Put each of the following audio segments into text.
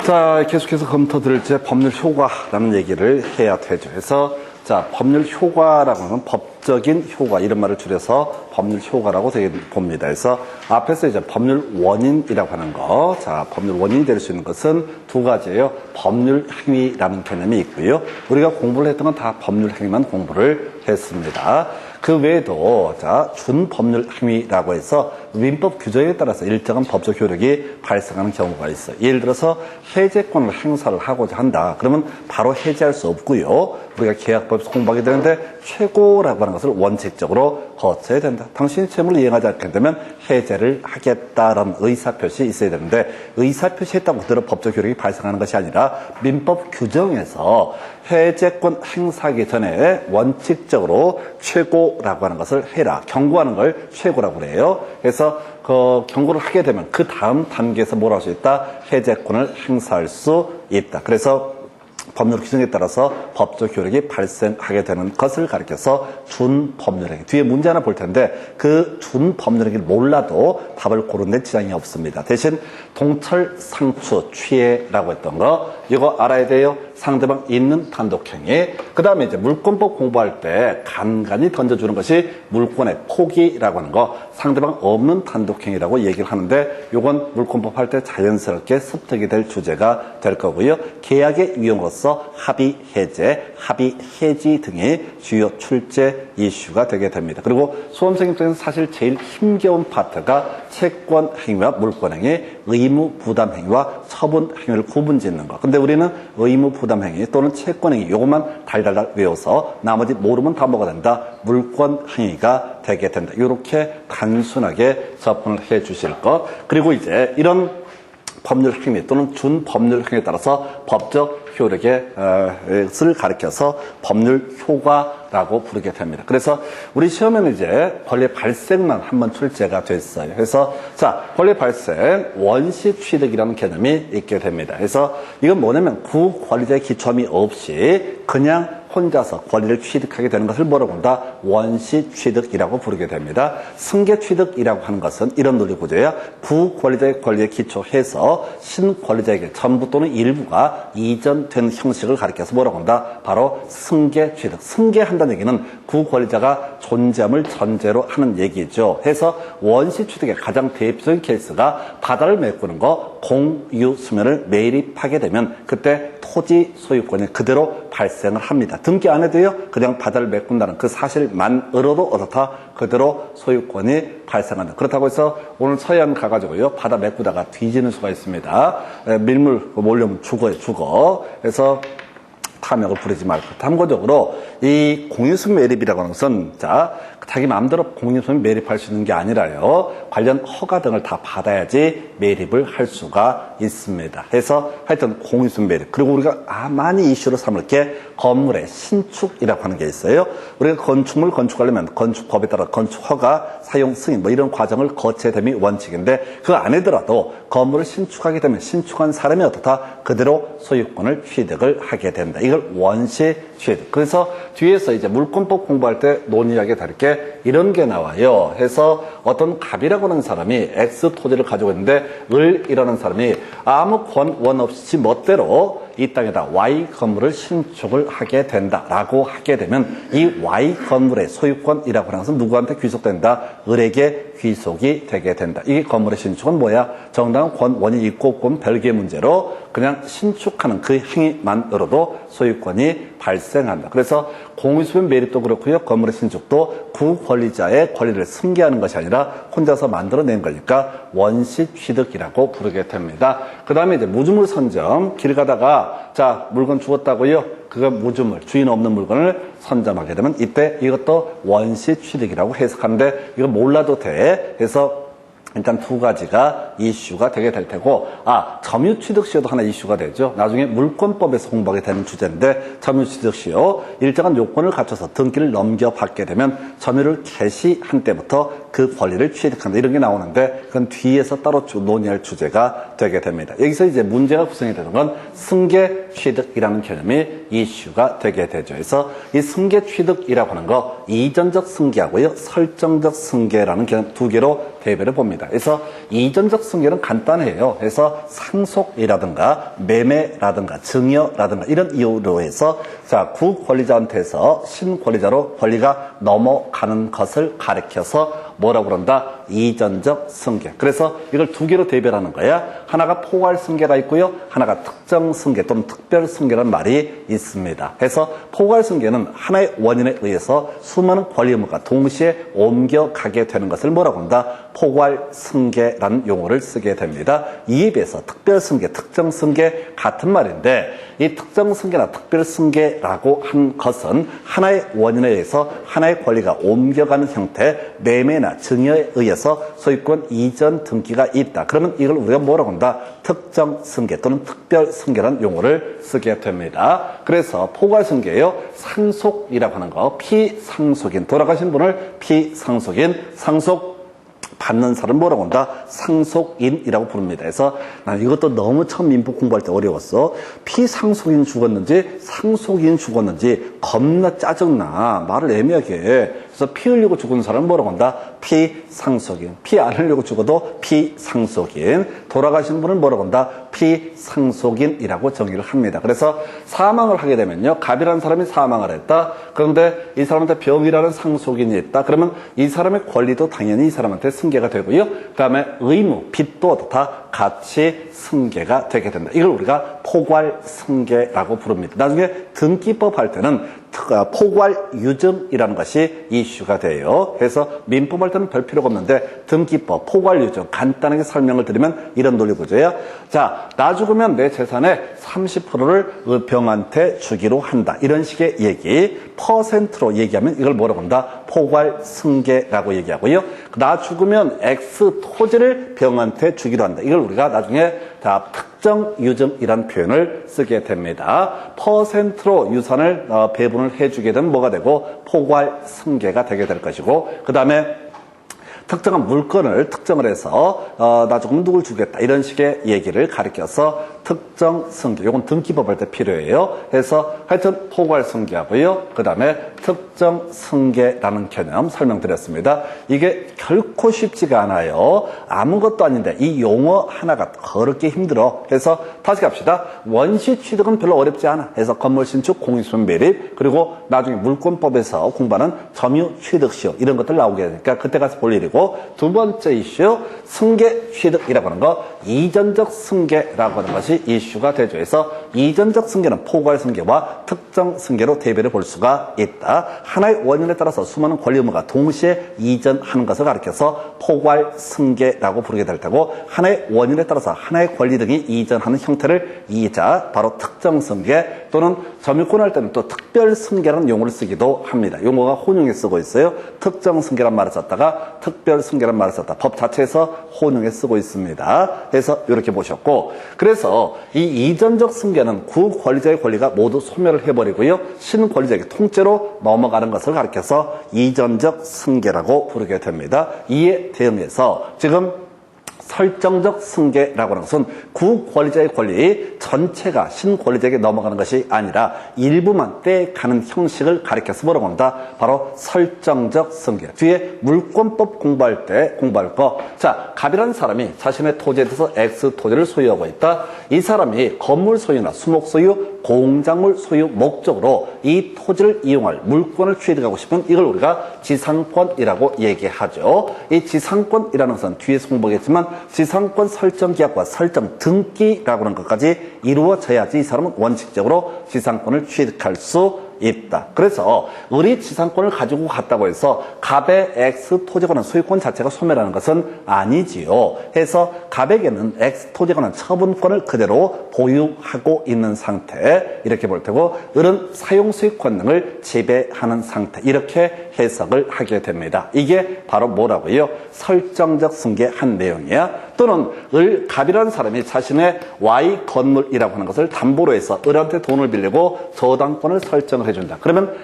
자, 계속해서 검토 드릴 제 법률 효과라는 얘기를 해야 되죠. 그래서 자, 법률 효과라고 하면 법적인 효과, 이런 말을 줄여서 법률 효과라고 봅니다. 그래서 앞에서 이제 법률 원인이라고 하는 거, 자, 법률 원인이 될 수 있는 것은 두 가지예요. 법률 행위라는 개념이 있고요. 우리가 공부를 했던 건 다 법률 행위만 공부를 했습니다. 그 외에도 자, 준법률 행위라고 해서 민법 규정에 따라서 일정한 법적 효력이 발생하는 경우가 있어요. 예를 들어서 해제권을 행사를 하고자 한다. 그러면 바로 해제할 수 없고요. 우리가 계약법에서 공부하게 되는데 최고라고 하는 것을 원칙적으로 거쳐야 된다. 당신이 채무를 이행하지 않게 되면 해제를 하겠다라는 의사표시 있어야 되는데 의사표시했다고 그대로 법적 효력이 발생하는 것이 아니라 민법 규정에서 해제권 행사하기 전에 원칙적으로 최고라고 하는 것을 해라. 경고하는 걸 최고라고 그래요. 그래서 그 경고를 하게 되면 그 다음 단계에서 뭘 할 수 있다? 해제권을 행사할 수 있다. 그래서 법률 규정에 따라서 법적 효력이 발생하게 되는 것을 가리켜서 준법률행위. 뒤에 문제 하나 볼 텐데 그 준법률행위를 몰라도 답을 고르는 데 지장이 없습니다. 대신 동철, 상추, 취해라고 했던 거 이거 알아야 돼요. 상대방 있는 단독행위. 그 다음에 이제 물권법 공부할 때 간간히 던져주는 것이 물권의 포기라고 하는 거, 상대방 없는 단독행위라고 얘기를 하는데 이건 물권법 할 때 자연스럽게 습득이 될 주제가 될 거고요. 계약의 유형으로서 합의 해제, 합의 해지 등의 주요 출제 이슈가 되게 됩니다. 그리고 수험생 입장에서 사실 제일 힘겨운 파트가 채권 행위와 물권 행위, 의무 부담 행위와 처분 행위를 구분짓는 거. 근데 우리는 의무 부담 행위 또는 채권 행위 요것만 달달달 외워서 나머지 모르면 다 뭐가 된다? 물권 행위가 되게 된다. 이렇게 단순하게 접근을 해 주실 것. 그리고 이제 이런 법률 행위 또는 준법률 행위에 따라서 법적 효력을 가리켜서 법률 효과라고 부르게 됩니다. 그래서 우리 시험에는 이제 권리 발생만 한번 출제가 됐어요. 그래서 자, 권리 발생 원시 취득이라는 개념이 있게 됩니다. 그래서 이건 뭐냐면 구권리자의 기초함이 없이 그냥 혼자서 권리를 취득하게 되는 것을 뭐라고 한다? 원시 취득이라고 부르게 됩니다. 승계 취득이라고 하는 것은 이런 논리 구조예요. 구권리자의 권리에 기초해서 신권리자에게 전부 또는 일부가 이전된 형식을 가리켜서 뭐라고 한다? 바로 승계 취득. 승계한다는 얘기는 구권리자가 존재함을 전제로 하는 얘기죠. 해서 원시 취득의 가장 대표적인 케이스가 바다를 메꾸는 거, 공유 수면을 매립하게 되면 그때 토지 소유권이 그대로 발생을 합니다. 등기 안 해도요, 그냥 바다를 메꾼다는 그 사실만으로도 어떻다? 그대로 소유권이 발생한다. 그렇다고 해서 오늘 서해안 가가지고요, 바다 메꾸다가 뒤지는 수가 있습니다. 밀물 몰려오면 죽어. 그래서 탐욕을 부리지 말고. 참고적으로 이 공유수면 매립이라고 하는 것은 자, 자기 마음대로 공유수면 매립할 수 있는 게 아니라요, 관련 허가 등을 다 받아야지 매립을 할 수가 있습니다. 해서 하여튼 공유수면 매립. 그리고 우리가 많이 이슈로 삼을 게 건물의 신축이라고 하는 게 있어요. 우리가 건축물 건축하려면 건축법에 따라 건축 허가, 사용 승인 뭐 이런 과정을 거쳐야 됨이 원칙인데 그 안에더라도 건물을 신축하게 되면 신축한 사람이 어떻다? 그대로 소유권을 취득을 하게 된다. 이걸 원시 취득. 그래서 뒤에서 이제 물권법 공부할 때 논의하게 될 게 이런 게 나와요. 해서 어떤 갑이라고 하는 사람이 X 토지를 가지고 있는데 을이라는 사람이 아무 원 없이 멋대로 이 땅에다 Y 건물을 신축을 하게 된다라고 하게 되면 이 Y 건물의 소유권이라고 하는 것은 누구한테 귀속된다? 을에게 귀속이 되게 된다. 이 건물의 신축은 뭐야? 정당한 원이 있고 없고는 별개의 문제로 그냥 신축하는 그 행위만으로도 소유권이 발생한다. 그래서 공유수면 매립도 그렇고요, 건물의 신축도 구권리자의 권리를 승계하는 것이 아니라 혼자서 만들어낸 거니까 원시 취득이라고 부르게 됩니다. 그 다음에 이제 무주물 선점. 길 가다가 자, 물건 주었다고요? 그거 무주물, 주인 없는 물건을 선점하게 되면 이때 이것도 원시 취득이라고 해석하는데 이거 몰라도 돼. 그래서 일단 두 가지가 이슈가 되게 될 테고, 점유취득시효도 하나 이슈가 되죠. 나중에 물권법에서 공부하게 되는 주제인데, 점유취득시효, 일정한 요건을 갖춰서 등기를 넘겨받게 되면 점유를 개시한 때부터 그 권리를 취득한다. 이런 게 나오는데, 그건 뒤에서 따로 논의할 주제가 되게 됩니다. 여기서 이제 문제가 구성이 되는 건 승계취득이라는 개념이 이슈가 되게 되죠. 그래서 이 승계취득이라고 하는 거, 이전적 승계하고요, 설정적 승계라는 개념 두 개로 대비를 봅니다. 그래서 이전적 승계는 간단해요. 그래서 상속이라든가 매매라든가 증여라든가 이런 이유로 해서 자, 구권리자한테서 신권리자로 권리가 넘어가는 것을 가리켜서 뭐라고 그런다? 이전적 승계. 그래서 이걸 두 개로 대별하는 거야. 하나가 포괄 승계가 있고요. 하나가 특정 승계 또는 특별 승계라는 말이 있습니다. 그래서 포괄 승계는 하나의 원인에 의해서 수많은 권리 의무가 동시에 옮겨가게 되는 것을 뭐라고 한다? 포괄 승계라는 용어를 쓰게 됩니다. 이에 비해서 특별 승계, 특정 승계 같은 말인데 이 특정 승계나 특별 승계라고 한 것은 하나의 원인에 의해서 하나의 권리가 옮겨가는 형태, 매매나 증여에 의해서 소유권 이전 등기가 있다. 그러면 이걸 우리가 뭐라고 한다? 특정 승계 또는 특별 승계라는 용어를 쓰게 됩니다. 그래서 포괄 승계예요. 상속이라고 하는 거, 피상속인, 돌아가신 분을 피상속인, 상속 받는 사람을 뭐라고 한다? 상속인이라고 부릅니다. 그래서 난 이것도 너무 처음 민법 공부할 때 어려웠어. 피상속인 죽었는지 상속인 죽었는지 겁나 짜증나. 말을 애매하게 해. 그래서 피 흘리고 죽은 사람은 뭐라고 한다? 피상속인. 피 안 흘리고 죽어도 피상속인. 돌아가신 분은 뭐라고 한다? 피상속인이라고 정의를 합니다. 그래서 사망을 하게 되면요. 갑이라는 사람이 사망을 했다. 그런데 이 사람한테 병이라는 상속인이 있다. 그러면 이 사람의 권리도 당연히 이 사람한테 승계가 되고요. 그 다음에 의무, 빚도 다 같이 승계가 되게 된다. 이걸 우리가 포괄 승계라고 부릅니다. 나중에 등기법 할 때는 포괄 유증이라는 것이 이슈가 돼요. 그래서 민법 할 때는 별 필요가 없는데 등기법, 포괄 유증 간단하게 설명을 드리면 이런 논리 구조예요. 자, 나 죽으면 내 재산의 30%를 병한테 주기로 한다. 이런 식의 얘기, 퍼센트로 얘기하면 이걸 뭐라고 한다? 포괄 승계라고 얘기하고요. 나 죽으면 X 토지를 병한테 주기로 한다. 이걸 우리가 나중에 다 특정 유증이라는 표현을 쓰게 됩니다. 퍼센트로 유산을 배분을 해주게 되면 뭐가 되고 포괄 승계가 되게 될 것이고, 그 다음에 특정한 물건을 특정을 해서 나 조금 누굴 주겠다 이런 식의 얘기를 가리켜서 특정 승계, 이건 등기법 할 때 필요해요. 그래서 하여튼 포괄 승계하고요. 그 다음에 특정 승계라는 개념 설명드렸습니다. 이게 결코 쉽지가 않아요. 아무것도 아닌데 이 용어 하나가 그렇게 힘들어. 그래서 다시 갑시다. 원시 취득은 별로 어렵지 않아. 그래서 건물 신축, 공인수면 매립, 그리고 나중에 물권법에서 공부하는 점유 취득시효 이런 것들 나오게 되니까 그때 가서 볼 일이고, 두 번째 이슈 승계 취득이라고 하는 거, 이전적 승계라고 하는 것이 이슈가 되죠. 그래서 이전적 승계는 포괄 승계와 특정 승계로 대비를 볼 수가 있다. 하나의 원인에 따라서 수많은 권리 의무가 동시에 이전하는 것을 가리켜서 포괄 승계라고 부르게 될 테고, 하나의 원인에 따라서 하나의 권리 등이 이전하는 형태를 이자 바로 특정 승계, 또는 점유권 할 때는 또 특별 승계라는 용어를 쓰기도 합니다. 용어가 혼용해 쓰고 있어요. 특정 승계란 말을 썼다가 특별 승계란 말을 썼다. 법 자체에서 혼용해 쓰고 있습니다. 그래서 이렇게 보셨고, 그래서 이 이전적 승계는 구권리자의 권리가 모두 소멸을 해버리고요. 신권리자에게 통째로 넘어가는 것을 가리켜서 이전적 승계라고 부르게 됩니다. 이에 대응해서 지금 설정적 승계라고 하는 것은 구권리자의 권리 전체가 신권리자에게 넘어가는 것이 아니라 일부만 떼가는 형식을 가리켜서 뭐라고 한다? 바로 설정적 승계. 뒤에 물권법 공부할 때 공부할 거. 자, 갑이라는 사람이 자신의 토지에 대해서 X 토지를 소유하고 있다. 이 사람이 건물 소유나 수목 소유, 공작물 소유 목적으로 이 토지를 이용할 물권을 취득하고 싶으면 이걸 우리가 지상권이라고 얘기하죠. 이 지상권이라는 것은 뒤에서 공부하겠지만 지상권 설정 계약과 설정 등기라고 하는 것까지 이루어져야지 이 사람은 원칙적으로 지상권을 취득할 수 있다. 그래서 우리 지상권을 가지고 갔다고 해서 갑의 X 토지권은 소유권 자체가 소멸하는 것은 아니지요. 해서 갑에게는 X 토지권은 처분권을 그대로 보유하고 있는 상태, 이렇게 볼 테고, 을은 사용 소유권 등을 지배하는 상태, 이렇게 해석을 하게 됩니다. 이게 바로 뭐라고요? 설정적 승계 한 내용이야. 또는 을, 갑이라는 사람이 자신의 Y 건물이라고 하는 것을 담보로 해서 을한테 돈을 빌리고 저당권을 설정을 해준다. 그러면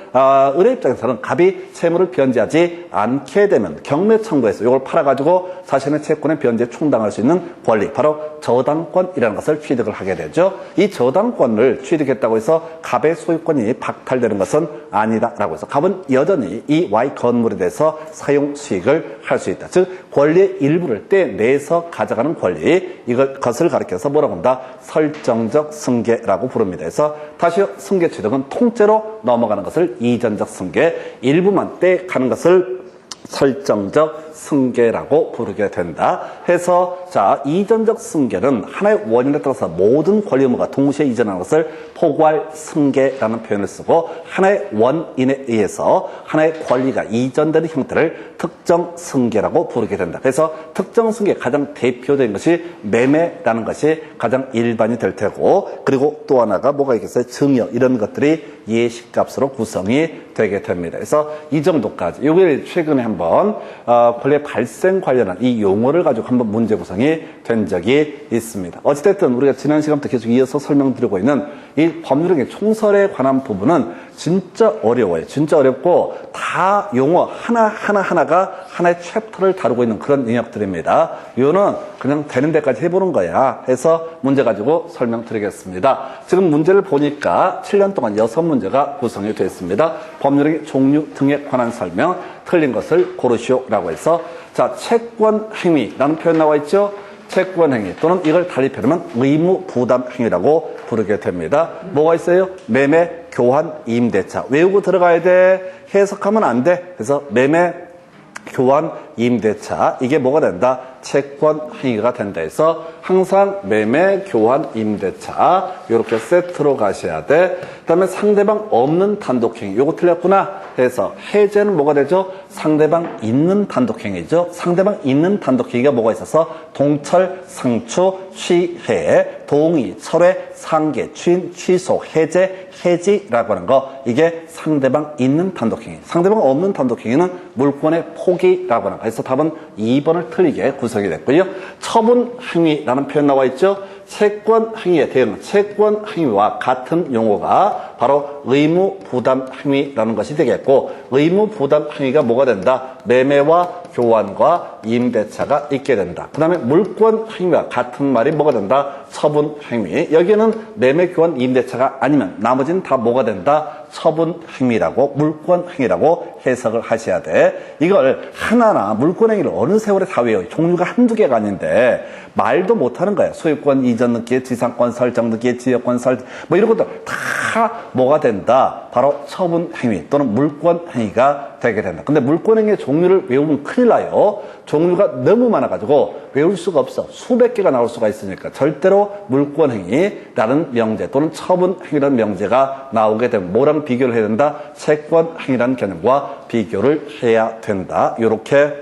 을의 입장에서는 갑이 채무를 변제하지 않게 되면 경매 청구해서 이걸 팔아가지고 자신의 채권에 변제 충당할 수 있는 권리, 바로 저당권이라는 것을 취득을 하게 되죠. 이 저당권을 취득했다고 해서 갑의 소유권이 박탈되는 것은 아니다라고 해서 갑은 여전히 이 Y 건물에 대해서 사용 수익을 할 수 있다. 즉 권리의 일부를 떼내서 가져가는 권리, 이것을 가리켜서 뭐라고 한다? 설정적 승계라고 부릅니다. 그래서 다시 승계 취득은 통째로 넘어가는 것을 이전적 승계, 일부만 떼가는 것을 설정적 승계라고 부르게 된다 해서, 자, 이전적 승계는 하나의 원인에 따라서 모든 권리 의무가 동시에 이전하는 것을 포괄 승계라는 표현을 쓰고, 하나의 원인에 의해서 하나의 권리가 이전되는 형태를 특정 승계라고 부르게 된다. 그래서 특정 승계의 가장 대표적인 것이 매매라는 것이 가장 일반이 될 테고, 그리고 또 하나가 뭐가 있겠어요? 증여, 이런 것들이 예시값으로 구성이 되게 됩니다. 그래서 이 정도까지, 이걸 최근에 한번 권리 발생 관련한 이 용어를 가지고 한번 문제 구성이 된 적이 있습니다. 어찌됐든 우리가 지난 시간부터 계속 이어서 설명드리고 있는 이 법률행위 총설에 관한 부분은 진짜 어려워요. 진짜 어렵고 다 용어 하나가 하나의 챕터를 다루고 있는 그런 영역들입니다. 이거는 그냥 되는 데까지 해보는 거야 해서 문제 가지고 설명드리겠습니다. 지금 문제를 보니까 7년 동안 6문제가 구성이 되어 있습니다. 법률행위 종류 등에 관한 설명, 틀린 것을 고르시오라고 해서, 자, 채권행위라는 표현 나와 있죠? 채권행위 또는 이걸 달리 표현하면 의무부담행위라고 부르게 됩니다. 뭐가 있어요? 매매, 교환, 임대차. 외우고 들어가야 돼. 해석하면 안 돼. 그래서 매매, 교환, 임대차, 이게 뭐가 된다? 채권 행위가 된다 해서 항상 매매, 교환, 임대차 이렇게 세트로 가셔야 돼. 그 다음에 상대방 없는 단독행위, 요거 틀렸구나 해서 해제는 뭐가 되죠? 상대방 있는 단독행위죠. 상대방 있는 단독행위가 뭐가 있어서 동철, 상추, 취해, 동의, 철회, 상계, 추인, 취소, 해제, 해지라고 하는 거, 이게 상대방 있는 단독행위. 상대방 없는 단독행위는 물권의 포기라고 하는 거. 그래서 답은 2번을 틀리게 구성이 됐고요. 처분행위라는 표현 나와 있죠. 채권행위에 대응, 채권행위와 같은 용어가 바로 의무부담행위라는 것이 되겠고, 의무부담행위가 뭐가 된다? 매매와 교환과 임대차가 있게 된다. 그 다음에 물권행위와 같은 말이 뭐가 된다? 처분행위. 여기에는 매매, 교환, 임대차가 아니면 나머지는 다 뭐가 된다? 처분행위라고, 물권행위라고 해석을 하셔야 돼. 이걸 하나하나 물권행위를 어느 세월에 다 외워요. 종류가 한두 개가 아닌데 말도 못하는 거야. 소유권 이전 등기, 지상권 설정 등기, 지역권 설정, 뭐 이런 것들 다 뭐가 된다? 바로 처분행위 또는 물권행위가 되게 된다. 근데 물권행위의 종류를 외우면 큰일 나요. 종류가 너무 많아가지고 외울 수가 없어. 수백 개가 나올 수가 있으니까 절대로 물권행위라는 명제 또는 처분행위라는 명제가 나오게 되면 뭐랑 비교를 해야 된다? 채권행위라는 개념과 비교를 해야 된다. 이렇게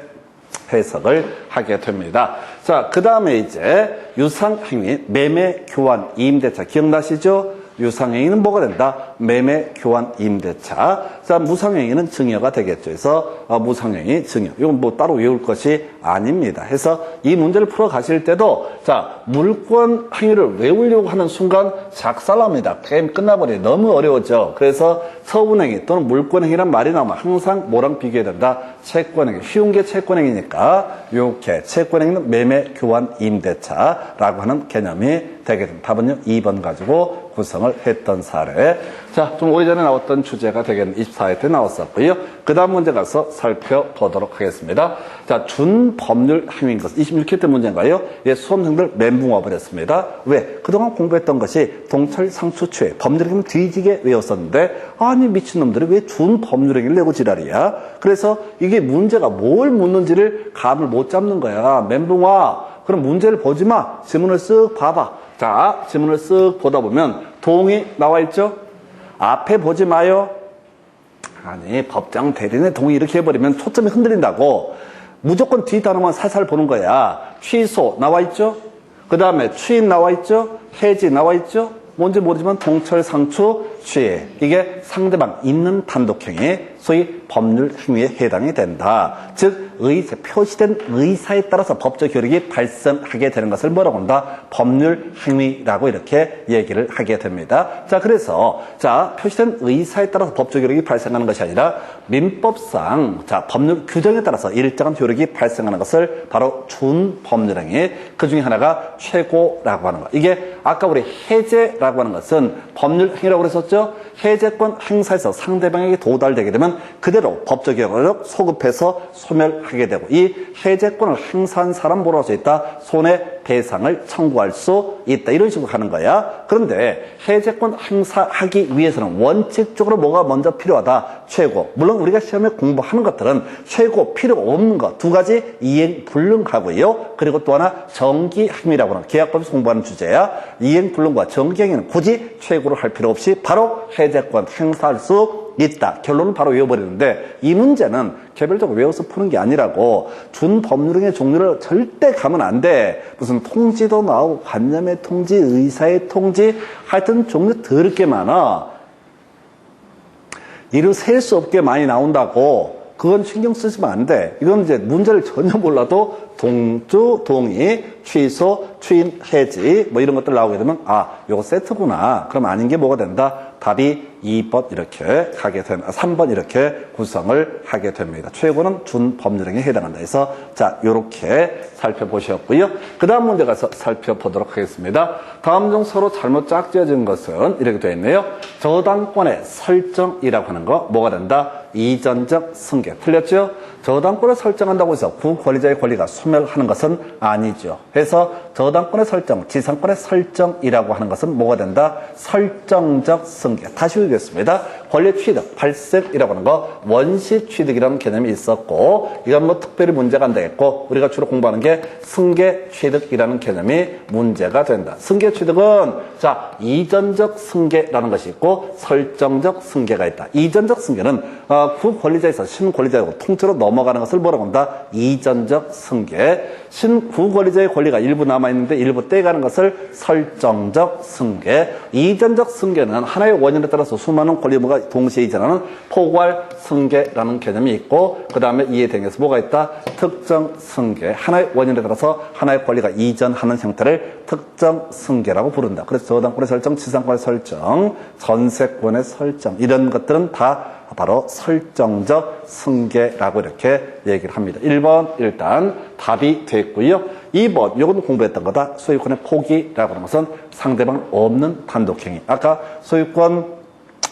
해석을 하게 됩니다. 자, 그 다음에 이제 유상행위, 매매, 교환, 임대차 기억나시죠? 유상행위는 뭐가 된다? 매매, 교환, 임대차. 자, 무상행위는 증여가 되겠죠. 그래서 무상행위, 증여. 이건 뭐 따로 외울 것이 아닙니다. 해서 이 문제를 풀어 가실 때도, 자, 물권 행위를 외우려고 하는 순간 작살납니다. 게임 끝나버려요. 너무 어려워져. 그래서 처분행위 또는 물권행위란 말이 나오면 항상 뭐랑 비교해야 된다? 채권행위. 쉬운 게 채권행위니까 이렇게 채권행위는 매매, 교환, 임대차라고 하는 개념이 되게 됩니다. 답은요 2번 가지고 구성을 했던 사례. 자, 좀 오래전에 나왔던 주제가 되겠는 24회 때 나왔었고요. 그 다음 문제 가서 살펴보도록 하겠습니다. 자, 준법률 행위인 것 26회 때 문제인가요? 예, 수험생들 멘붕 와버렸습니다. 왜? 그동안 공부했던 것이 동철, 상추, 취해 법률 행위는 뒤지게 외웠었는데, 아니 미친놈들이 왜 준법률 행위를 내고 지랄이야? 그래서 이게 문제가 뭘 묻는지를 감을 못 잡는 거야. 멘붕 와. 그럼 문제를 보지 마. 지문을 쓱 봐봐. 자, 지문을 쓱 보다 보면 동의 나와 있죠? 앞에 보지 마요. 아니, 법정 대리인의 동의 이렇게 해버리면 초점이 흔들린다고. 무조건 뒤 단어만 살살 보는 거야. 취소 나와 있죠? 그 다음에 추인 나와 있죠? 해지 나와 있죠? 뭔지 모르지만 동철, 상추, 취해. 이게 상대방 있는 단독행위, 소위 법률 행위에 해당이 된다. 즉, 표시된 의사에 따라서 법적 효력이 발생하게 되는 것을 뭐라고 한다? 법률 행위라고 이렇게 얘기를 하게 됩니다. 자, 그래서, 표시된 의사에 따라서 법적 효력이 발생하는 것이 아니라 민법상, 법률 규정에 따라서 일정한 효력이 발생하는 것을 바로 준법률 행위, 그 중에 하나가 최고라고 하는 것. 이게 아까 우리 해제라고 하는 것은 법률 행위라고 그랬었죠? 해제권 행사에서 상대방에게 도달되게 되면 그대로 법적 효력을 소급해서 소멸하게 되고, 이 해제권을 행사한 사람 뭐라고 할 수 있다? 손해배상을 청구할 수 있다. 이런 식으로 하는 거야. 그런데 해제권 행사하기 위해서는 원칙적으로 뭐가 먼저 필요하다? 최고. 물론 우리가 시험에 공부하는 것들은 최고 필요가 없는 것 두 가지 이행 불능하고요. 그리고 또 하나 정기행위라고 하는 계약법에서 공부하는 주제야. 이행 불능과 정기행위는 굳이 최고로 할 필요 없이 바로 해제권 행사할 수 있다. 결론은 바로 외워버리는데, 이 문제는 개별적으로 외워서 푸는 게 아니라고. 준법률행위의 종류를 절대 가면 안 돼. 무슨 통지도 나오고 관념의 통지, 의사의 통지, 하여튼 종류 더럽게 많아. 이를 셀 수 없게 많이 나온다고. 그건 신경 쓰시면 안 돼. 이건 이제 문제를 전혀 몰라도 동조, 동의, 취소, 추인, 해지 뭐 이런 것들 나오게 되면 요거 세트구나. 그럼 아닌 게 뭐가 된다? 답이 2번 이렇게 가게 된, 3번 이렇게 구성을 하게 됩니다. 최고는 준법률행위에 해당한다 해서 요렇게 살펴보셨고요. 그 다음 문제 가서 살펴보도록 하겠습니다. 다음 중 서로 잘못 짝지어진 것은 이렇게 되어 있네요. 저당권의 설정이라고 하는 거 뭐가 된다? 이전적 승계. 틀렸죠? 저당권을 설정한다고 해서 구권리자의 권리가 소멸하는 것은 아니죠. 그래서 저당권의 설정, 지상권의 설정이라고 하는 것은 뭐가 된다? 설정적 승계. 다시 읽겠습니다. 권리 취득, 발생이라고 하는 거 원시 취득이라는 개념이 있었고, 이건 뭐 특별히 문제가 안 되겠고, 우리가 주로 공부하는 게 승계 취득이라는 개념이 문제가 된다. 승계 취득은 이전적 승계라는 것이 있고 설정적 승계가 있다. 이전적 승계는 구권리자에서 신권리자로 통째로 넘어가는 것을 뭐라고 한다? 이전적 승계. 신구권리자의 권리가 일부 남아있는데 일부 떼가는 것을 설정적 승계. 이전적 승계는 하나의 원인에 따라서 수많은 권리무가 동시에 이전하는 포괄 승계라는 개념이 있고, 그 다음에 이에 대응해서 뭐가 있다? 특정 승계. 하나의 원인에 따라서 하나의 권리가 이전하는 형태를 특정 승계라고 부른다. 그래서 저당권의 설정, 지상권의 설정, 전세권의 설정, 이런 것들은 다 바로 설정적 승계라고 이렇게 얘기를 합니다. 1번 일단 답이 됐고요. 2번 이건 공부했던 거다. 소유권의 포기라고 하는 것은 상대방 없는 단독행위. 아까 소유권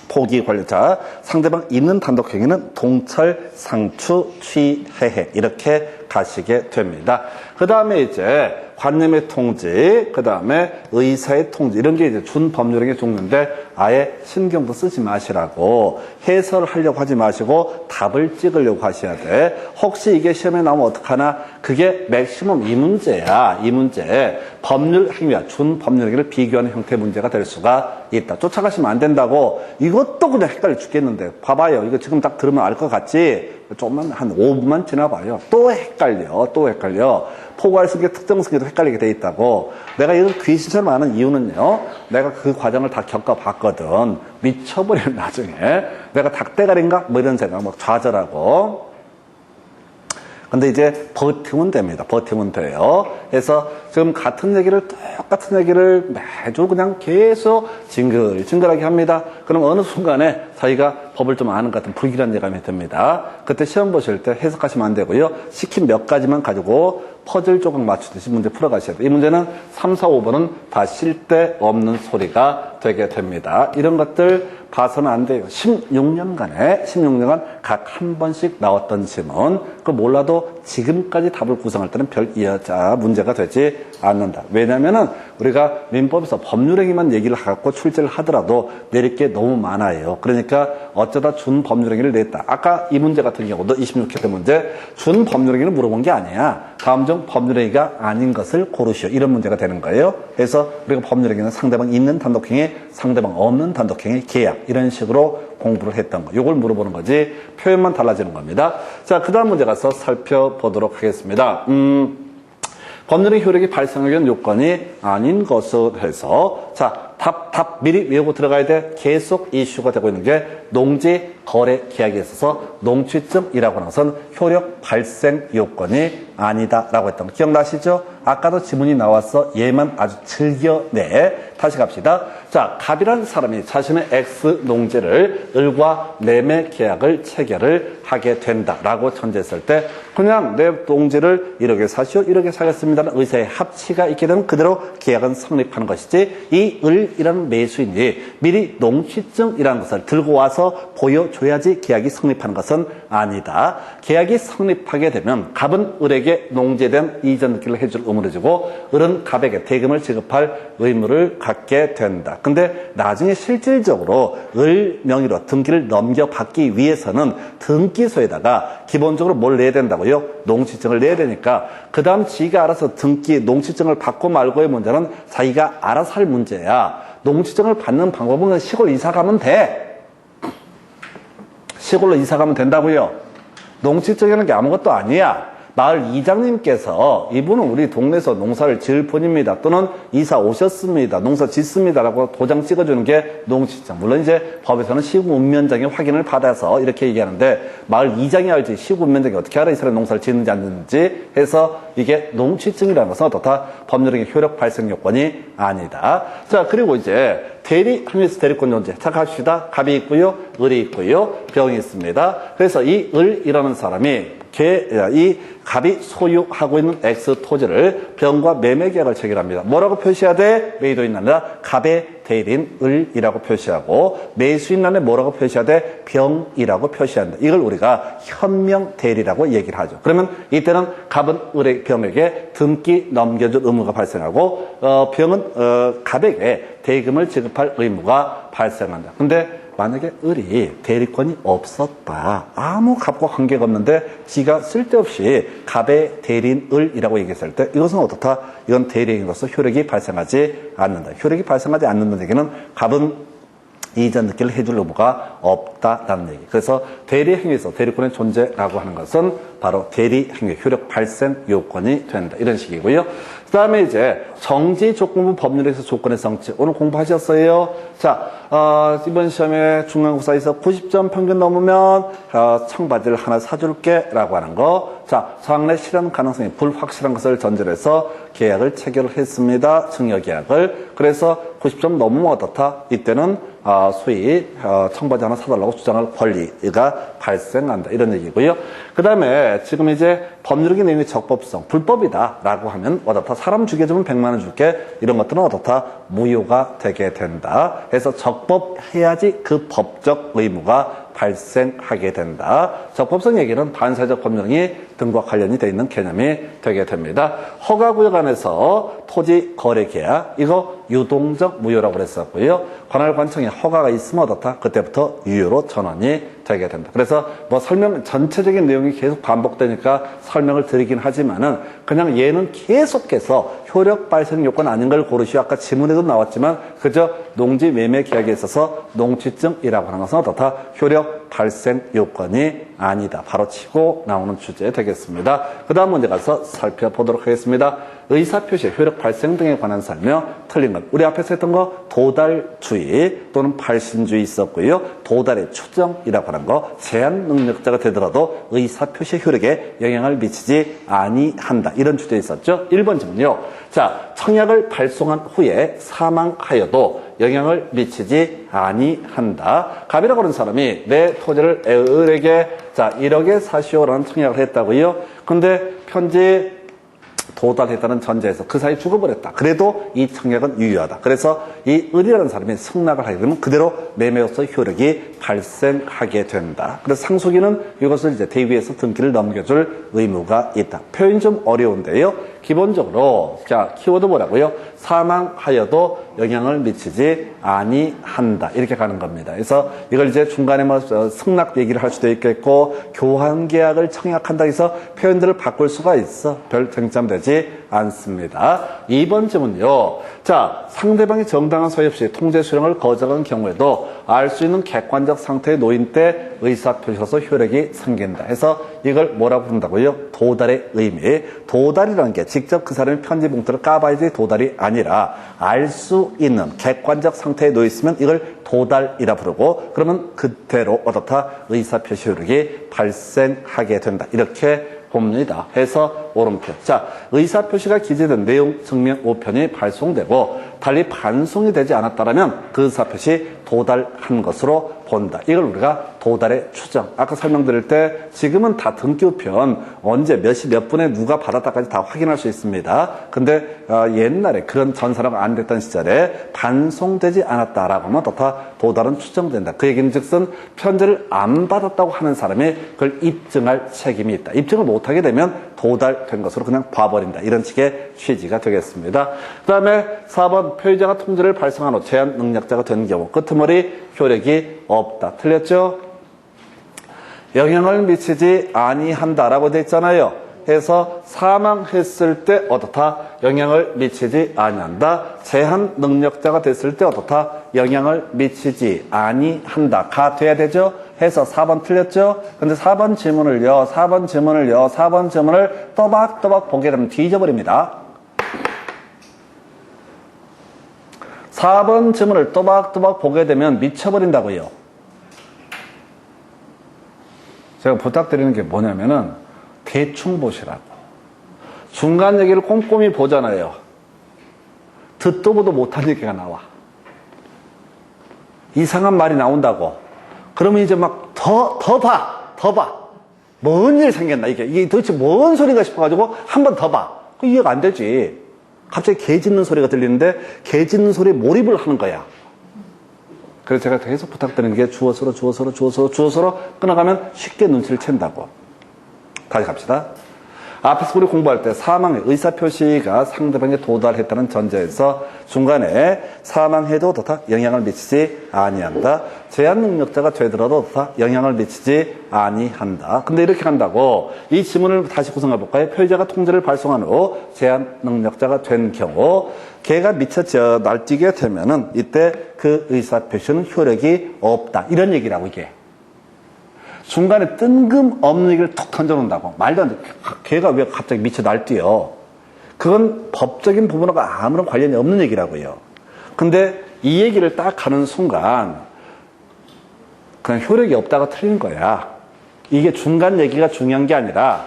포기 관리자, 상대방 있는 단독행위는 동철, 상추, 취해해 이렇게 가시게 됩니다. 그 다음에 이제 관념의 통지, 그 다음에 의사의 통지, 이런 게 이제 준법률행위 종류인데 아예 신경도 쓰지 마시라고, 해설을 하려고 하지 마시고 답을 찍으려고 하셔야 돼. 혹시 이게 시험에 나오면 어떡하나? 그게 맥시멈 이 문제야. 이 문제. 법률행위와 준법률행위를 비교하는 형태의 문제가 될 수가 있다. 쫓아가시면 안 된다고. 이것도 그냥 헷갈려 죽겠는데. 봐봐요. 이거 지금 딱 들으면 알 것 같지? 조금만 한 5분만 지나봐요. 또 헷갈려. 포괄 승계, 특정 승계도 헷갈리게 돼 있다고. 내가 이걸 귀신처럼 아는 이유는요, 내가 그 과정을 다 겪어봤거든. 미쳐버리는 나중에. 내가 닭대가리인가? 뭐 이런 생각, 막 좌절하고. 근데 이제 버티면 됩니다. 버티면 돼요. 그래서 지금 똑같은 얘기를 매주 그냥 계속 징글징글하게 합니다. 그럼 어느 순간에 자기가 법을 좀 아는 것 같은 불길한 예감이 듭니다. 그때 시험 보실 때 해석하시면 안 되고요. 시킨 몇 가지만 가지고 퍼즐 조각 맞추듯이 문제 풀어가셔야 돼요. 이 문제는 3, 4, 5번은 다 쓸데없는 소리가 되게 됩니다. 이런 것들 봐서는 안 돼요. 16년간 각 한 번씩 나왔던 지문, 그거 몰라도 지금까지 답을 구성할 때는 별 문제가 되지 않는다. 왜냐면은 우리가 민법에서 법률행위만 얘기를 갖고 출제를 하더라도 내릴 게 너무 많아요. 그러니까 어쩌다 준법률행위를 냈다. 아까 이 문제 같은 경우도 26회 문제, 준법률행위를 물어본 게 아니야. 다음 중 법률행위가 아닌 것을 고르시오. 이런 문제가 되는 거예요. 그래서 우리가 법률행위는 상대방 있는 단독행위, 상대방 없는 단독행위, 계약 이런 식으로 공부를 했던 거. 이걸 물어보는 거지 표현만 달라지는 겁니다. 자, 그 다음 문제 가서 살펴보도록 하겠습니다. 법률의 효력이 발생하기 위한 요건이 아닌 것을 해서, 자, 답 미리 외우고 들어가야 돼. 계속 이슈가 되고 있는 게 농지 거래 계약에 있어서 농취증이라고 하는 것은 효력 발생 요건이 아니다라고 했던 거 기억나시죠? 아까도 지문이 나왔어. 얘만 아주 즐겨내. 다시 갑시다. 자, 갑이라는 사람이 자신의 X 농지를 을과 매매 계약을 체결을 하게 된다라고 전제했을 때 그냥 내 농지를 1억에 사시오, 1억에 사겠습니다는 의사의 합치가 있게 되면 그대로 계약은 성립하는 것이지 이 을이라는 매수인이 미리 농취증이라는 것을 들고 와서 보여줘야지 계약이 성립하는 것은 아니다. 계약이 성립하게 되면 갑은 을에게 농지에 대한 이전 등기를 해줄 의무를 주고 을은 갑에게 대금을 지급할 의무를 갖게 된다. 근데 나중에 실질적으로 을 명의로 등기를 넘겨받기 위해서는 등기소에다가 기본적으로 뭘 내야 된다고요? 농취증을 내야 되니까 그 다음 지가 알아서 농취증을 받고 말고의 문제는 자기가 알아서 할 문제야. 농취증을 받는 방법은 시골 이사 가면 돼. 시골로 이사 가면 된다고요. 농취증이라는 게 아무것도 아니야. 마을 이장님께서 이분은 우리 동네에서 농사를 지을 뿐입니다. 또는 이사 오셨습니다. 농사 짓습니다라고 도장 찍어주는 게 농취증. 물론 이제 법에서는 시군면장의 확인을 받아서 이렇게 얘기하는데 마을 이장이 알지 시군면장이 어떻게 알아 이 사람이 농사를 짓는지 안 짓는지 해서 이게 농취증이라는 것은 어떻다? 법률적인 효력 발생 요건이 아니다. 자, 그리고 이제 대리 합리에서 대리권 존재. 자, 갑시다. 갑이 있고요. 을이 있고요. 병이 있습니다. 그래서 이 을이라는 사람이 이 갑이 소유하고 있는 X 토지를 병과 매매 계약을 체결합니다. 뭐라고 표시해야 돼? 매도인 난에 갑의 대리인 을이라고 표시하고 매수인 난에 뭐라고 표시해야 돼? 병이라고 표시한다. 이걸 우리가 현명 대리라고 얘기를 하죠. 그러면 이때는 갑은 을의 병에게 등기 넘겨줄 의무가 발생하고 병은 갑에게 대금을 지급할 의무가 발생한다. 근데 만약에 을이 대리권이 없었다. 아무 갑과 관계가 없는데 지가 쓸데없이 갑의 대리인 을이라고 얘기했을 때 이것은 어떻다? 이건 대리인으로서 효력이 발생하지 않는다. 효력이 발생하지 않는다는 얘기는 갑은 이전 등기를 해줄 의무가 없다라는 얘기. 그래서 대리행위에서 대리권의 존재라고 하는 것은 바로 대리행위 효력 발생 요건이 된다. 이런 식이고요. 그 다음에 이제 정지 조건부 법률에서 조건의 성취. 오늘 공부하셨어요? 자, 이번 시험에 중간고사에서 90점 평균 넘으면 청바지를 하나 사줄게 라고 하는 거. 자, 장래 실현 가능성이 불확실한 것을 전제로 해서 계약을 체결을 했습니다. 증여계약을. 그래서 90점 넘으면 어떻다? 이때는 소위 청바지 하나 사달라고 주장할 권리가 발생한다. 이런 얘기고요. 그 다음에 지금 이제 법률적인 내용의 적법성, 불법이다 라고 하면 어떻다? 사람 죽여주면 100만 원 줄게. 이런 것들은 어떻다? 무효가 되게 된다. 그래서 적법해야지 그 법적 의무가 발생하게 된다. 적법성 얘기는 반사적 법령이 등과 관련이 되어 있는 개념이 되게 됩니다. 허가구역 안에서 토지 거래 계약 이거 유동적 무효라고 그랬었고요. 관할 관청에 허가가 있으면 어떻다? 그때부터 유효로 전환이 되게 된다. 그래서 뭐 설명 전체적인 내용이 계속 반복되니까 설명을 드리긴 하지만은 그냥 얘는 계속해서 효력 발생 요건 아닌 걸 고르시오. 아까 지문에도 나왔지만 그저 농지 매매 계약에 있어서 농취증이라고 하는 것은 어떻다? 효력 발생 요건이 아니다. 바로 치고 나오는 주제 되겠습니다. 그 다음 문제 가서 살펴보도록 하겠습니다. 의사표시, 효력 발생 등에 관한 설명, 틀린 것. 우리 앞에서 했던 거 도달주의 또는 발신주의 있었고요. 도달의 추정이라고 하는 거, 제한 능력자가 되더라도 의사표시 효력에 영향을 미치지 아니한다. 이런 주제 있었죠. 1번 질문요. 자, 청약을 발송한 후에 사망하여도 영향을 미치지 아니한다. 갑이라고 하는 사람이 내 토지를 을에게 자 1억에 사시오라는 청약을 했다고요. 근데 편지 도달했다는 전제에서 그 사이 죽어버렸다. 그래도 이 청약은 유효하다. 그래서 이 을이라는 사람이 승낙을 하게 되면 그대로 매매로서 효력이 발생하게 된다. 그래서 상속인은 이것을 이제 대위에서 등기를 넘겨줄 의무가 있다. 표현이 좀 어려운데요. 기본적으로 자 키워드 뭐라고요? 사망하여도 영향을 미치지 아니한다. 이렇게 가는 겁니다. 그래서 이걸 이제 중간에 뭐 승낙 얘기를 할 수도 있겠고 교환 계약을 청약한다 해서 표현들을 바꿀 수가 있어. 별 쟁점되지 않습니다. 2번 질문요. 자, 상대방이 정당한 서의 없이 통제 수령을 거절한 경우에도 알 수 있는 객관적 상태에 놓인 때 의사표시로서 효력이 생긴다. 해서 이걸 뭐라고 부른다고요? 도달의 의미. 도달이라는 게 직접 그 사람이 편지 봉투를 까봐야지 도달이 아니라 알 수 있는 객관적 상태에 놓여 있으면 이걸 도달이라 부르고 그러면 그대로 어떻다 의사표시 효력이 발생하게 된다. 이렇게 봅니다. 해서 오른편. 자, 의사표시가 기재된 내용 증명 5편이 발송되고 달리 반송이 되지 않았다라면 그 의사표시 도달한 것으로 본다. 이걸 우리가 도달의 추정. 아까 설명드릴 때 지금은 다 등기우편 언제 몇 시 몇 분에 누가 받았다까지 다 확인할 수 있습니다. 근데 옛날에 그런 전산화가 안 됐던 시절에 반송되지 않았다라고 하면 어떻다 도달은 추정된다. 그 얘기는 즉슨 편지를 안 받았다고 하는 사람이 그걸 입증할 책임이 있다. 입증을 못하게 되면 도달된 것으로 그냥 봐버린다. 이런 식의 취지가 되겠습니다. 그 다음에 4번 표의자가 통지를 발송한 후 제한 능력자가 된 경우 끄트머리 효력이 없다. 틀렸죠? 영향을 미치지 아니한다라고 되어 있잖아요. 해서 사망했을 때 어떻다? 영향을 미치지 아니한다. 제한 능력자가 됐을 때 어떻다? 영향을 미치지 아니한다가 돼야 되죠. 해서 4번 틀렸죠? 근데 4번 지문을요. 4번 지문을 또박또박 보게 되면 뒤져버립니다. 4번 지문을 또박또박 보게 되면 미쳐버린다고요. 제가 부탁드리는 게 뭐냐면은 대충 보시라고. 중간 얘기를 꼼꼼히 보잖아요. 듣도 보도 못한 얘기가 나와. 이상한 말이 나온다고. 그러면 이제 막 더 봐. 뭔 일 생겼나, 이게 도대체 뭔 소리가 싶어가지고 한 번 더 봐. 그 이해가 안 되지. 갑자기 개 짖는 소리가 들리는데 개 짖는 소리에 몰입을 하는 거야. 그래서 제가 계속 부탁드리는 게 주어서로 끊어가면 쉽게 눈치를 챈다고. 다시 갑시다. 앞에서 우리 공부할 때 사망의 의사표시가 상대방에 도달했다는 전제에서 중간에 사망해도 어떻다? 영향을 미치지 아니한다. 제한 능력자가 되더라도 어떻다? 영향을 미치지 아니한다. 근데 이렇게 한다고 이 지문을 다시 구성해 볼까요? 표의자가 통지를 발송한 후 제한 능력자가 된 경우 걔가 미쳐 날뛰게 되면은 이때 그 의사표시는 효력이 없다. 이런 얘기라고 이게. 중간에 뜬금없는 얘기를 툭 던져놓는다고. 말도 안 돼. 걔가 왜 갑자기 미쳐 날뛰어. 그건 법적인 부분과 아무런 관련이 없는 얘기라고요. 근데 이 얘기를 딱 하는 순간 그냥 효력이 없다가 틀린 거야. 이게 중간 얘기가 중요한 게 아니라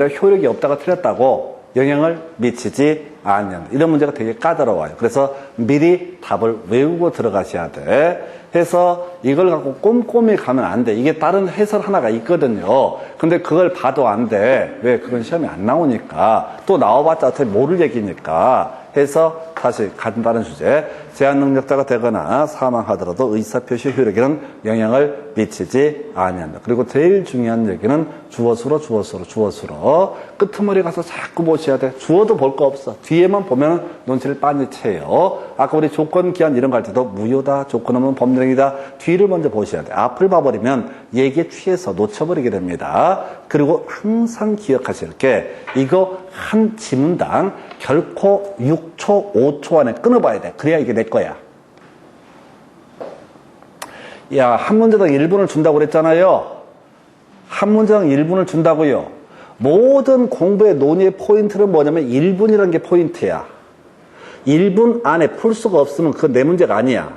효력이 없다가 틀렸다고 영향을 미치지 않는다. 이런 문제가 되게 까다로워요. 그래서 미리 답을 외우고 들어가셔야 돼. 해서 이걸 갖고 꼼꼼히 가면 안 돼. 이게 다른 해설 하나가 있거든요. 근데 그걸 봐도 안 돼. 왜? 그건 시험에 안 나오니까. 또 나와봤자 어차피 모를 얘기니까. 해서 다시 간단한 주제. 제한 능력자가 되거나 사망하더라도 의사표시 효력에는 영향을 미치지 아니한다. 그리고 제일 중요한 얘기는 주어수로. 끄트머리 가서 자꾸 보셔야 돼. 주어도 볼 거 없어. 뒤에만 보면 눈치를 빤히 채요. 아까 우리 조건, 기한 이런 거 할 때도 무효다, 조건 없는 법령이다. 뒤를 먼저 보셔야 돼. 앞을 봐버리면 얘기에 취해서 놓쳐버리게 됩니다. 그리고 항상 기억하실 게 이거 한 지문당 결코 6초, 5초 안에 끊어봐야 돼. 그래야 이게 내 거야. 야, 한 문제당 1분을 준다고 그랬잖아요. 한 문제당 1분을 준다고요. 모든 공부의 논의의 포인트는 뭐냐면 1분이라는 게 포인트야. 1분 안에 풀 수가 없으면 그건 내 문제가 아니야.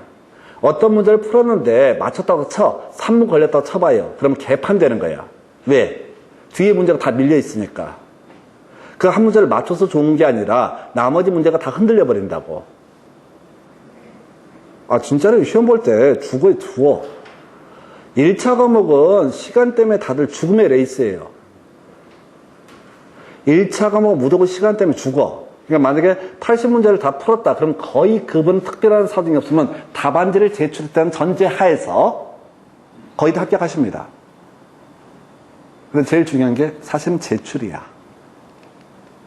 어떤 문제를 풀었는데 맞췄다고 쳐. 3분 걸렸다고 쳐봐요. 그러면 개판되는 거야. 왜? 뒤에 문제가 다 밀려 있으니까. 그 한 문제를 맞춰서 좋은 게 아니라 나머지 문제가 다 흔들려 버린다고. 아, 진짜로 시험 볼 때 죽어요, 죽어. 1차 과목은 시간 때문에 다들 죽음의 레이스예요. 1차 과목 무조건 시간 때문에 죽어. 그러니까 만약에 80문제를 다 풀었다. 그럼 거의 그분 특별한 사정이 없으면 답안지를 제출했다는 전제하에서 거의 다 합격하십니다. 근데 제일 중요한 게 사실은 제출이야.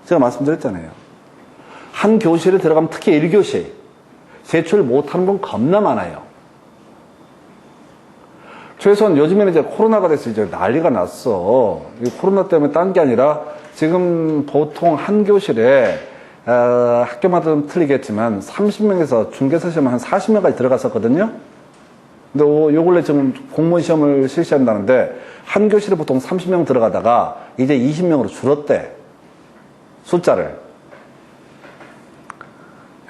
제가 말씀드렸잖아요. 한 교실에 들어가면 특히 1교시 제출 못하는 분 겁나 많아요. 최소한 요즘에는 이제 코로나가 돼서 이제 난리가 났어. 이 코로나 때문에 딴 게 아니라 지금 보통 한 교실에 학교마다 좀 틀리겠지만 30명에서 중개사 시험 한 40명까지 들어갔었거든요. 근데 요 근래 지금 공무원 시험을 실시한다는데 한 교실에 보통 30명 들어가다가 이제 20명으로 줄었대. 숫자를.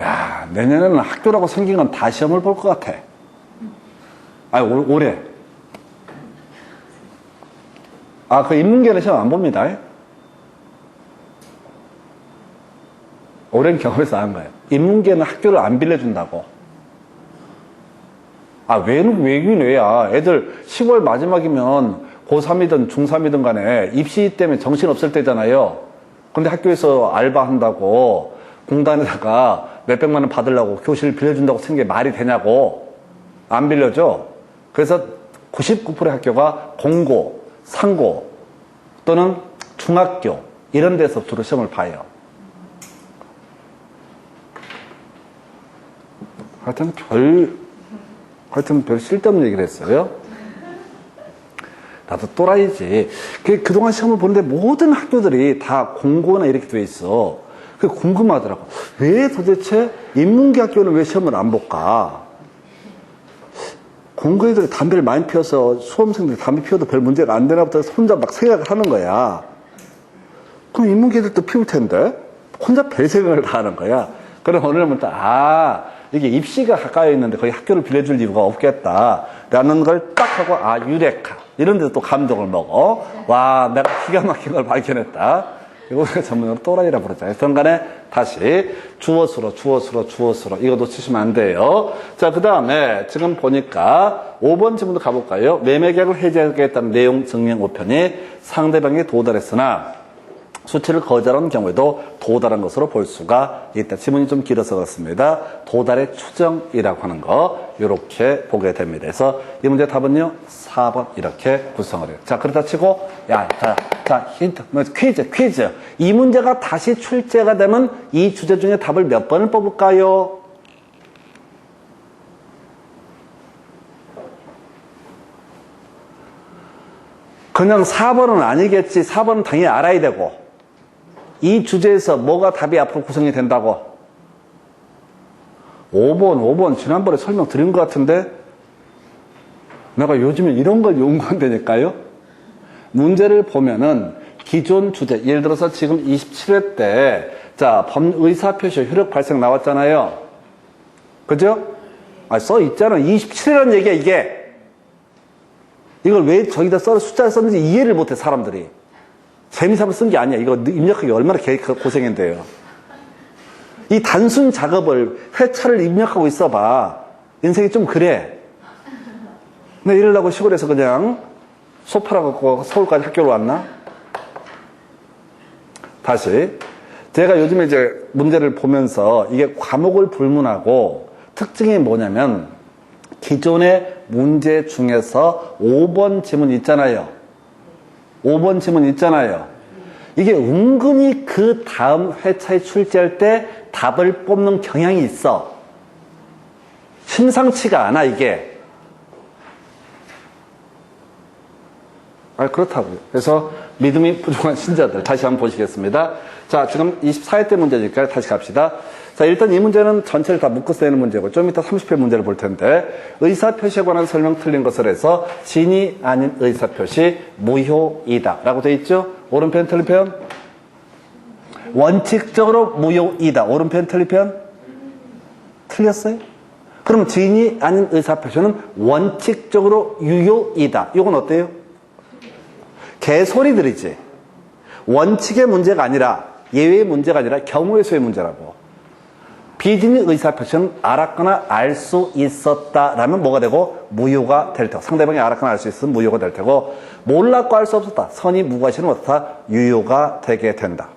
야, 내년에는 학교라고 생긴 건 다 시험을 볼 것 같아. 아니, 올해. 그 인문계는 시험 안 봅니다. 오랜 경험에서 한 거예요. 인문계는 학교를 안 빌려준다고. 왜긴 왜야. 애들 10월 마지막이면 고3이든 중3이든 간에 입시 때문에 정신 없을 때잖아요. 근데 학교에서 알바한다고 공단에다가 몇백만 원 받으려고 교실 빌려준다고 생긴 게 말이 되냐고. 안 빌려줘. 그래서 99%의 학교가 공고, 상고 또는 중학교 이런 데서 주로 시험을 봐요. 하여튼 별 쓸데없는 얘기를 했어요. 나도 또라이지. 그동안 시험을 보는데 모든 학교들이 다 공고나 이렇게 돼 있어. 그게 궁금하더라고. 왜 도대체 인문계 학교는 왜 시험을 안 볼까? 공고 애들이 담배를 많이 피워서 수험생들이 담배 피워도 별 문제가 안 되나부터 혼자 막 생각을 하는 거야. 그럼 인문계 애들도 피울 텐데? 혼자 별 생각을 다 하는 거야. 그럼 어느 날부터 이게 입시가 가까이 있는데 거기 학교를 빌려줄 이유가 없겠다 라는 걸 딱 하고 유레카 이런 데서 또 감동을 먹어. 와, 내가 기가 막힌 걸 발견했다. 이거 우리가 전문으로 또라이라 부르자. 하여튼 간에 다시 주어수로 이거 놓치시면 안 돼요. 자, 그 다음에 지금 보니까 5번 질문도 가볼까요? 매매계약을 해지하겠다는 내용 증명 우편이 상대방이 도달했으나 수치를 거절하는 경우에도 도달한 것으로 볼 수가 있다. 지문이 좀 길어서 그렇습니다. 도달의 추정이라고 하는 거 이렇게 보게 됩니다. 그래서 이 문제 답은요 4번 이렇게 구성을 해요. 자, 그렇다 치고 자 힌트 퀴즈. 이 문제가 다시 출제가 되면 이 주제 중에 답을 몇 번을 뽑을까요? 그냥 4번은 아니겠지. 4번은 당연히 알아야 되고 이 주제에서 뭐가 답이 앞으로 구성이 된다고? 5번 지난번에 설명드린 것 같은데 내가 요즘에 이런 걸 연구한다니까요. 문제를 보면은 기존 주제 예를 들어서 지금 27회 때 의사표시 효력 발생 나왔잖아요. 그죠? 써 있잖아. 27회라는 얘기야 이게. 이걸 왜 저기다 숫자를 썼는지 이해를 못해 사람들이. 재미삼아 쓴 게 아니야. 이거 입력하기 얼마나 고생인데요. 이 단순 작업을 회차를 입력하고 있어봐. 인생이 좀 그래. 근데 이러려고 시골에서 그냥 소파라 갖고 서울까지 학교로 왔나? 다시 제가 요즘에 이제 문제를 보면서 이게 과목을 불문하고 특징이 뭐냐면 기존의 문제 중에서 5번 지문 있잖아요. 5번 지문 있잖아요. 이게 은근히 그 다음 회차에 출제할 때 답을 뽑는 경향이 있어. 심상치가 않아 이게. 그렇다고요. 그래서 믿음이 부족한 신자들 다시 한번 보시겠습니다. 자, 지금 24회 때 문제니까 다시 갑시다. 자, 일단 이 문제는 전체를 다 묶어서 내는 문제고 좀 이따 30회 문제를 볼 텐데 의사표시에 관한 설명 틀린 것을 해서 진이 아닌 의사표시 무효이다 라고 되어 있죠. 오른편 틀린 편 원칙적으로 무효이다. 오른편 틀린 편 틀렸어요? 그럼 진이 아닌 의사표시는 원칙적으로 유효이다. 이건 어때요? 개소리들이지. 원칙의 문제가 아니라 예외의 문제가 아니라 경우의 수의 문제라고. 비진의 의사표시는 알았거나 알 수 있었다라면 뭐가 되고 무효가 될 테고 상대방이 알았거나 알 수 있으면 무효가 될 테고 몰랐고 알 수 없었다. 선이 무과시는 어떻다? 유효가 되게 된다.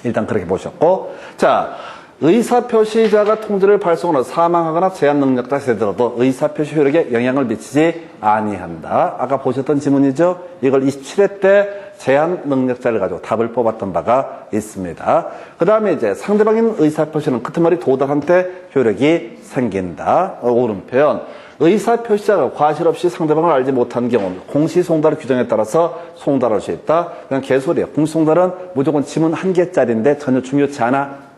일단 그렇게 보셨고 자 의사표시자가 통지를 발송하거나 사망하거나 제한 능력자 세더라도 의사표시 효력에 영향을 미치지 아니한다. 아까 보셨던 지문이죠. 이걸 27회 때 제한 능력자를 가지고 답을 뽑았던 바가 있습니다. 그 다음에 이제 상대방의 의사표시는 끄트머리 도달한 때 효력이 생긴다. 오른편 의사표시자가 과실 없이 상대방을 알지 못한 경우 공시송달 규정에 따라서 송달할 수 있다. 그냥 개소리야. 공시송달은 무조건 지문 한 개짜리인데 전혀 중요치 않아.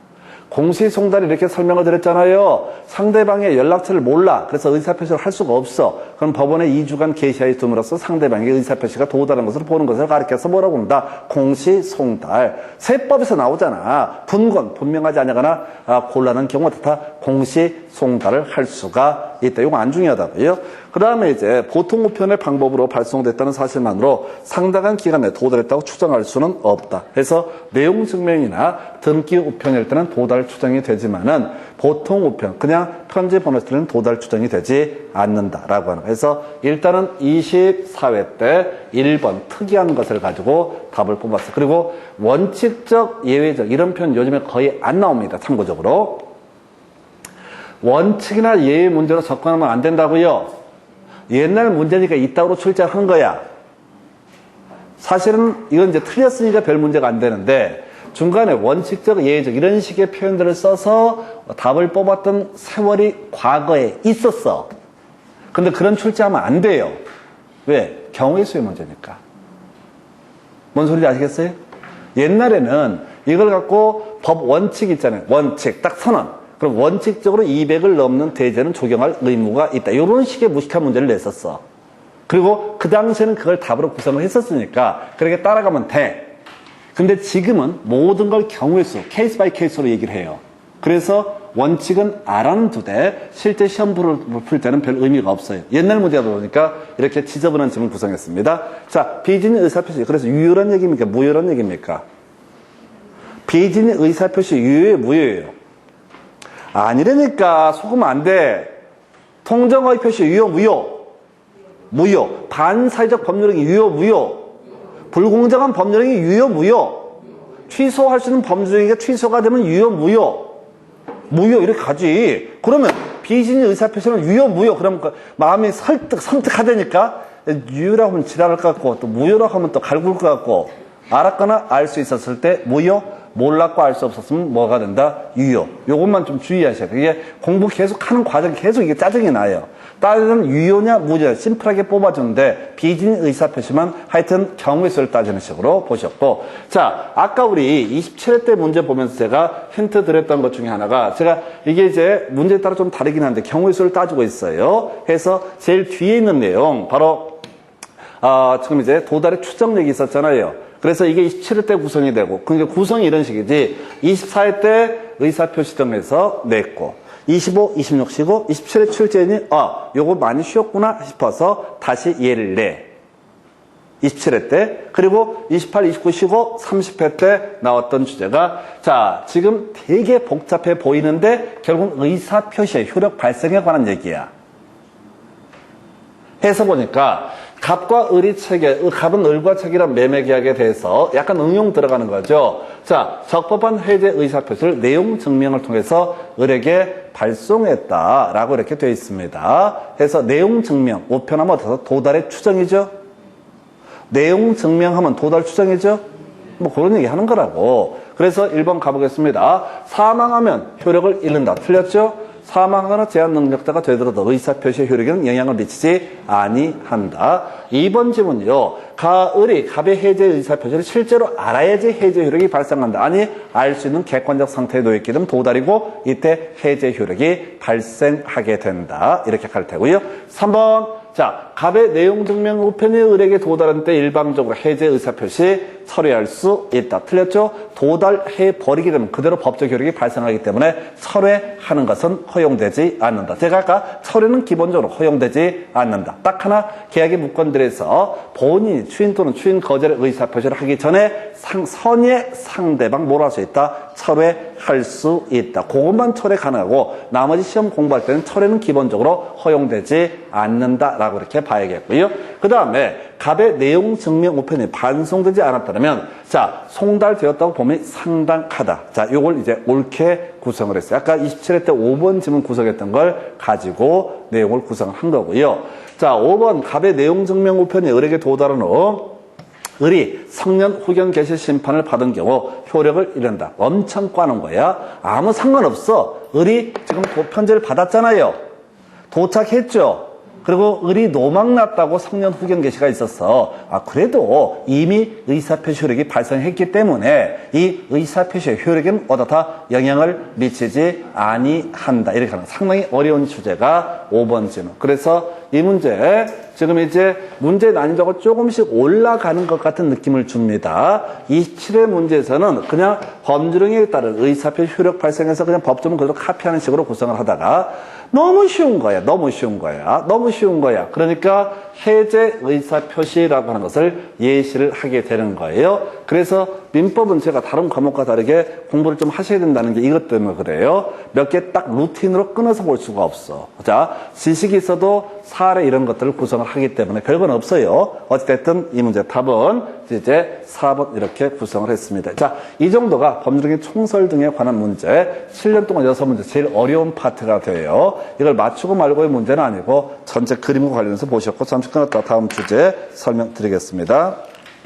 공시송달이 이렇게 설명을 드렸잖아요. 상대방의 연락처를 몰라. 그래서 의사표시를 할 수가 없어. 그럼 법원에 2주간 계시하여 둠으로써 상대방의 의사표시가 도달한 것으로 보는 것을 가리켜서 뭐라고 합니다. 공시송달. 세법에서 나오잖아. 분권, 분명하지 않거나 곤란한 경우 다 공시송달을 할 수가 있다. 이거 안 중요하다고요. 그 다음에 이제 보통 우편의 방법으로 발송됐다는 사실만으로 상당한 기간에 도달했다고 추정할 수는 없다. 그래서 내용 증명이나 등기 우편일 때는 도달 추정이 되지만은 보통 우편, 그냥 편지 보냈을 때는 도달 추정이 되지 않는다라고 하는 거예요. 그래서 일단은 24회 때 1번 특이한 것을 가지고 답을 뽑았어요. 그리고 원칙적, 예외적 이런 표현 요즘에 거의 안 나옵니다. 참고적으로. 원칙이나 예외 문제로 접근하면 안 된다고요. 옛날 문제니까 이따구로 출제하는 거야. 사실은 이건 이제 틀렸으니까 별 문제가 안 되는데 중간에 원칙적, 예외적 이런 식의 표현들을 써서 답을 뽑았던 세월이 과거에 있었어. 근데 그런 출제하면 안 돼요. 왜? 경우의 수의 문제니까. 뭔 소리인지 아시겠어요? 옛날에는 이걸 갖고 법 원칙 있잖아요. 원칙, 딱 선언. 그럼 원칙적으로 200을 넘는 대제는 적용할 의무가 있다. 이런 식의 무식한 문제를 냈었어. 그리고 그 당시에는 그걸 답으로 구성을 했었으니까 그렇게 따라가면 돼. 근데 지금은 모든 걸 경우의 수, 케이스 바이 케이스로 얘기를 해요. 그래서 원칙은 알아는 두되 실제 시험 풀 때는 별 의미가 없어요. 옛날 문제다 보니까 이렇게 지저분한 질문 구성했습니다. 자, 비진의 의사표시. 그래서 유효란 얘기입니까? 무효란 얘기입니까? 비진의 의사표시 유효예요? 무효예요? 아니라니까. 속으면 안 돼. 통정의 표시 유효, 무효? 무효. 반사회적 법률행위 유효, 무효? 불공정한 법률행위 유효, 무효? 취소할 수 있는 법률행위가 취소가 되면 유효, 무효? 무효 이렇게 가지. 그러면 비진의 의사표시는 유효, 무효. 그러면 마음이 섬뜩하다니까. 유효라고 하면 지랄할 것 같고 또 무효라고 하면 또 갈굴 것 같고 알았거나 알 수 있었을 때 무효, 몰랐고 알 수 없었으면 뭐가 된다? 유효. 요것만 좀 주의하셔야 돼요. 이게 공부 계속 하는 과정이 계속 이게 짜증이 나요. 따지는 유효냐 무효냐 심플하게 뽑아주는데 비진 의사표시만 하여튼 경우의 수를 따지는 식으로 보셨고, 자, 아까 우리 27회 때 문제 보면서 제가 힌트 드렸던 것 중에 하나가, 제가 이게 이제 문제에 따라 좀 다르긴 한데 경우의 수를 따지고 있어요. 해서 제일 뒤에 있는 내용 바로 지금 이제 도달의 추정력이 있었잖아요. 그래서 이게 27회 때 구성이 되고, 그러니까 구성이 이런 식이지. 24회 때 의사표시 정해서 냈고, 25, 26 쉬고, 27회 출제니, 요거 많이 쉬었구나 싶어서 다시 얘를 내. 27회 때. 그리고 28, 29 쉬고, 30회 때 나왔던 주제가, 자, 지금 되게 복잡해 보이는데, 결국 의사표시의 효력 발생에 관한 얘기야. 해서 보니까, 갑과 을이 체계, 갑은 을과 체계란 매매계약에 대해서 약간 응용 들어가는 거죠. 자, 적법한 해제 의사표시를 내용 증명을 통해서 을에게 발송했다라고 이렇게 되어 있습니다. 그래서 내용 증명, 우편하면 어때서 도달의 추정이죠. 내용 증명하면 도달 추정이죠. 뭐 그런 얘기 하는 거라고. 그래서 1번 가보겠습니다. 사망하면 효력을 잃는다. 틀렸죠? 사망하거나 제한 능력자가 되더라도 의사표시의 효력에는 영향을 미치지 아니한다. 2번 질문이요. 을이 갑의 해제 의사표시를 실제로 알아야지 해제 효력이 발생한다. 아니, 알 수 있는 객관적 상태에 놓였기 때문에 도달이고 이때 해제 효력이 발생하게 된다. 이렇게 갈 테고요. 3번. 자, 갑의 내용 증명 우편이 을에게 도달한 때 일방적으로 해제 의사표시 철회할 수 있다. 틀렸죠? 도달해버리게 되면 그대로 법적 효력이 발생하기 때문에 철회하는 것은 허용되지 않는다. 제가 아까 철회는 기본적으로 허용되지 않는다. 딱 하나 계약의 무건들에서 본인이 추인 또는 추인 거절의 의사표시를 하기 전에 선의 상대방 뭘 할 수 있다? 철회할 수 있다. 그것만 철회 가능하고 나머지 시험 공부할 때는 철회는 기본적으로 허용되지 않는다라고 이렇게 봐야겠고요. 그 다음에 갑의 내용 증명 우편이 반송되지 않았다면, 자, 송달되었다고 보면 상당하다. 자, 요걸 이제 옳게 구성을 했어요. 아까 27회 때 5번 질문 구성했던 걸 가지고 내용을 구성을 한 거고요. 자, 5번 갑의 내용 증명 우편이 을에게 도달한 후 을이 성년 후견 개시 심판을 받은 경우 효력을 잃는다. 엄청 꽈는 거야. 아무 상관없어. 을이 지금 편지를 받았잖아요. 도착했죠. 그리고 을이 노망났다고 성년 후견 계시가 있었어. 그래도 이미 의사표시 효력이 발생했기 때문에 이 의사표시의 효력은 어떻다 영향을 미치지 아니한다. 이렇게 하는 상당히 어려운 주제가 5번 질문. 그래서 이 문제 지금 이제 문제 난이도가 조금씩 올라가는 것 같은 느낌을 줍니다. 이 7회 문제에서는 그냥 법률행위에 따른 의사표시 효력 발생해서 그냥 법조문 그대로 카피하는 식으로 구성을 하다가 너무 쉬운 거야. 너무 쉬운 거야. 너무 쉬운 거야. 그러니까 해제 의사표시라고 하는 것을 예시를 하게 되는 거예요. 그래서 민법은 제가 다른 과목과 다르게 공부를 좀 하셔야 된다는 게 이것 때문에 그래요. 몇 개 딱 루틴으로 끊어서 볼 수가 없어. 자, 지식이 있어도 사례 이런 것들을 구성을 하기 때문에 별건 없어요. 어찌됐든 이 문제 답은 이제 4번 이렇게 구성을 했습니다. 자, 이 정도가 법률행위 총설 등에 관한 문제, 7년 동안 6문제 제일 어려운 파트가 돼요. 이걸 맞추고 말고의 문제는 아니고 전체 그림과 관련해서 보셨고 잠시 끊었다 다음 주제 설명드리겠습니다.